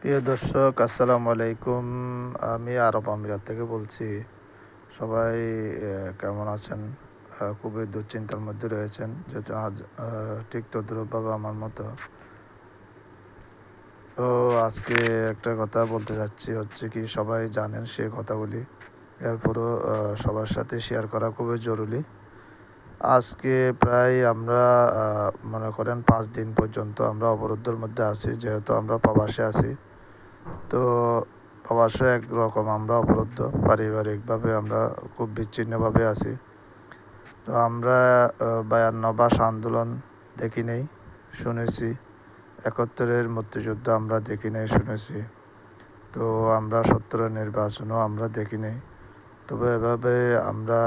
প্রিয় দর্শক, আসসালামু আলাইকুম। আমি আরব আমিরাত থেকে বলছি। সবাই কেমন আছেন? খুবই দুশ্চিন্তার মধ্যে রয়েছেন, যেহেতু আজ ঠিক তদ্রুপভাবে আমার মতো। তো আজকে একটা কথা বলতে যাচ্ছি, হচ্ছে কি সবাই জানেন সে কথাগুলি, এরপরও সবার সাথে শেয়ার করা খুবই জরুরি। আজকে প্রায় আমরা মনে করেন 5 দিন পর্যন্ত আমরা অবরুদ্ধের মধ্যে আছি, যেহেতু আমরা প্রবাসে আছি। তো প্রবাসে একরকম আমরা অবরুদ্ধ, পারিবারিকভাবে আমরা খুব বিচ্ছিন্নভাবে আছি। তো আমরা 52 ভাষা আন্দোলন দেখি নেই, শুনেছি। 71-এর মুক্তিযুদ্ধ আমরা দেখি নেই, শুনেছি। তো আমরা 70-এর নির্বাচনও আমরা দেখি নেই। তবে এভাবে আমরা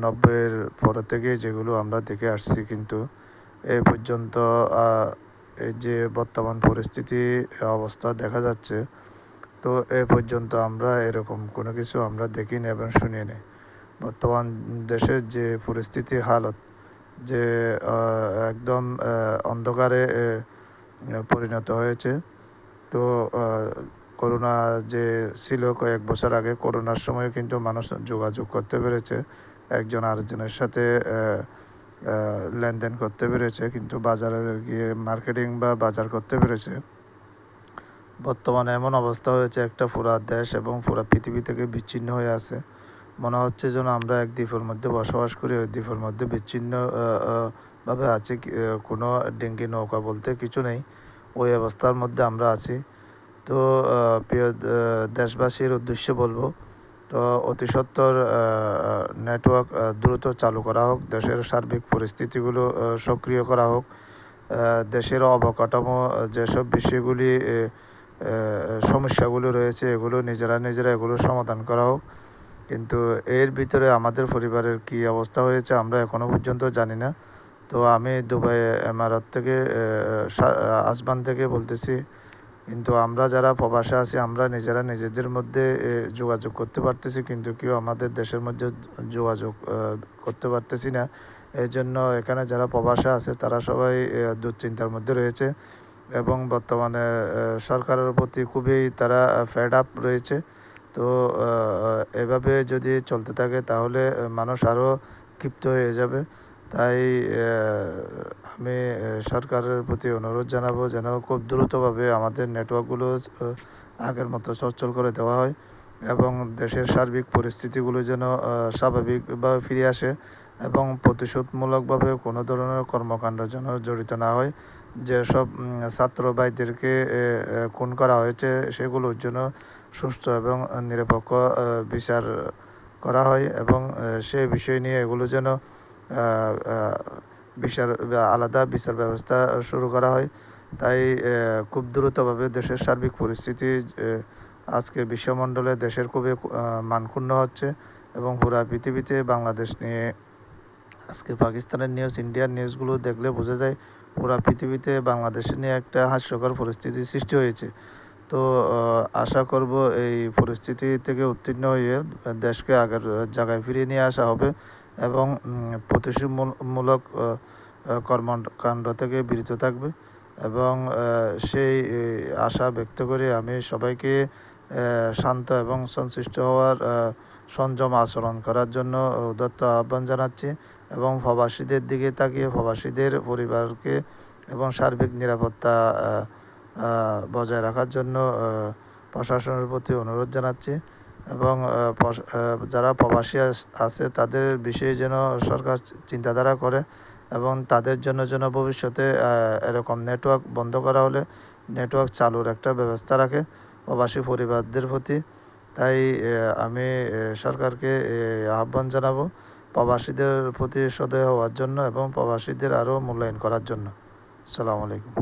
90-এর পরে থেকে যেগুলো আমরা দেখে আসছি, কিন্তু এই পর্যন্ত এই যে বর্তমান পরিস্থিতি অবস্থা দেখা যাচ্ছে, তো এ পর্যন্ত আমরা এরকম কোনো কিছু আমরা দেখিনি এবং শুনিনি। বর্তমান দেশের যে পরিস্থিতি হালত, যে একদম অন্ধকারে পরিণত হয়েছে। তো করোনা যে ছিল কয়েক বছর আগে, করোনার সময় কিন্তু মানুষ যোগাযোগ করতে পেরেছে, একজন আরেকজনের সাথে লেনদেন করতে পেরেছে, কিন্তু বাজারে গিয়ে মার্কেটিং বা বাজার করতে পেরেছে। বর্তমানে এমন অবস্থা হয়েছে, একটা পুরা দেশ এবং পুরা পৃথিবী থেকে বিচ্ছিন্ন হয়ে আছে। মনে হচ্ছে যেন আমরা এক দ্বীপের মধ্যে বসবাস করি, ওই দ্বীপের মধ্যে বিচ্ছিন্ন ভাবে আছি। কোনো ডিঙ্গি নৌকা বলতে কিছু নেই, ওই অবস্থার মধ্যে আমরা আছি। তো প্রিয় দেশবাসীর উদ্দেশ্যে বলবো, তো অতি সত্বর নেটওয়ার্ক দ্রুত চালু করা হোক, দেশের সার্বিক পরিস্থিতিগুলো সক্রিয় করা হোক, দেশের অবকাঠামো যেসব বিষয়গুলি সমস্যাগুলো রয়েছে, এগুলো নিজেরা এগুলো সমাধান করা হোক। কিন্তু এর ভিতরে আমাদের পরিবারের কি অবস্থা হয়েছে আমরা এখনও পর্যন্ত জানি না। তো আমি দুবাই এমারাত থেকে আসমান থেকে বলতেছি। কিন্তু আমরা যারা প্রবাসে আছি, আমরা নিজেদের মধ্যে যোগাযোগ করতে পারতেছি, কিন্তু কেউ আমাদের দেশের মধ্যে যোগাযোগ করতে পারতেছি না। এই জন্য এখানে যারা প্রবাসে আছে তারা সবাই দুশ্চিন্তার মধ্যে রয়েছে, এবং বর্তমানে সরকারের প্রতি খুবই তারা ফেড আপ রয়েছে। তো এভাবে যদি চলতে থাকে তাহলে মানুষ আরও ক্ষিপ্ত হয়ে যাবে। তাই আমি সরকারের প্রতি অনুরোধ জানাবো যেন খুব দ্রুতভাবে আমাদের নেটওয়ার্কগুলো আগের মতো সচল করে দেওয়া হয়, এবং দেশের সার্বিক পরিস্থিতিগুলো যেন স্বাভাবিকভাবে ফিরে আসে, এবং প্রতিশোধমূলকভাবে কোনো ধরনের কর্মকাণ্ড যেন জড়িত না হয়। যেসব ছাত্র ভাইদেরকে খুন করা হয়েছে, সেগুলোর জন্য সুষ্ঠু এবং নিরপেক্ষ বিচার করা হয়, এবং সে বিষয় নিয়ে এগুলো যেন বিচার আলাদা বিচার ব্যবস্থা শুরু করা হয়। তাই খুব দ্রুতভাবে দেশের সার্বিক পরিস্থিতি আজকে বিশ্বমণ্ডলে দেশের খুবই মানক্ষুণ্ণ হচ্ছে, এবং পুরা পৃথিবীতে বাংলাদেশ নিয়ে আজকে পাকিস্তানের নিউজ, ইন্ডিয়ার নিউজগুলো দেখলে বোঝা যায় পুরা পৃথিবীতে বাংলাদেশ নিয়ে একটা হাস্যকর পরিস্থিতির সৃষ্টি হয়েছে। তো আশা করব এই পরিস্থিতি থেকে উত্তীর্ণ হয়ে দেশকে আগের জায়গায় ফিরিয়ে নিয়ে আসা হবে, এবং প্রতিশোধমূলক কর্মকাণ্ড থেকে বিরত থাকবে। এবং সেই আশা ব্যক্ত করে আমি সবাইকে শান্ত এবং সংশ্লিষ্ট হওয়ার, সংযম আচরণ করার জন্য উদাত্ত আহ্বান জানাচ্ছি, এবং প্রবাসীদের দিকে তাকিয়ে প্রবাসীদের পরিবারকে এবং সার্বিক নিরাপত্তা বজায় রাখার জন্য প্রশাসনের প্রতি অনুরোধ জানাচ্ছি, এবং যারা প্রবাসী আছে তাদের বিষয়ে যেন সরকার চিন্তাধারা করে, এবং তাদের জন্য যেন ভবিষ্যতে এরকম নেটওয়ার্ক বন্ধ করা হলে নেটওয়ার্ক চালুর একটা ব্যবস্থা রাখে প্রবাসী পরিবারদের প্রতি। তাই আমি সরকারকে আহ্বান জানাবো প্রবাসীদের প্রতি সদয় হওয়ার জন্য, এবং প্রবাসীদের আরও মূল্যায়ন করার জন্য। আসসালামু আলাইকুম।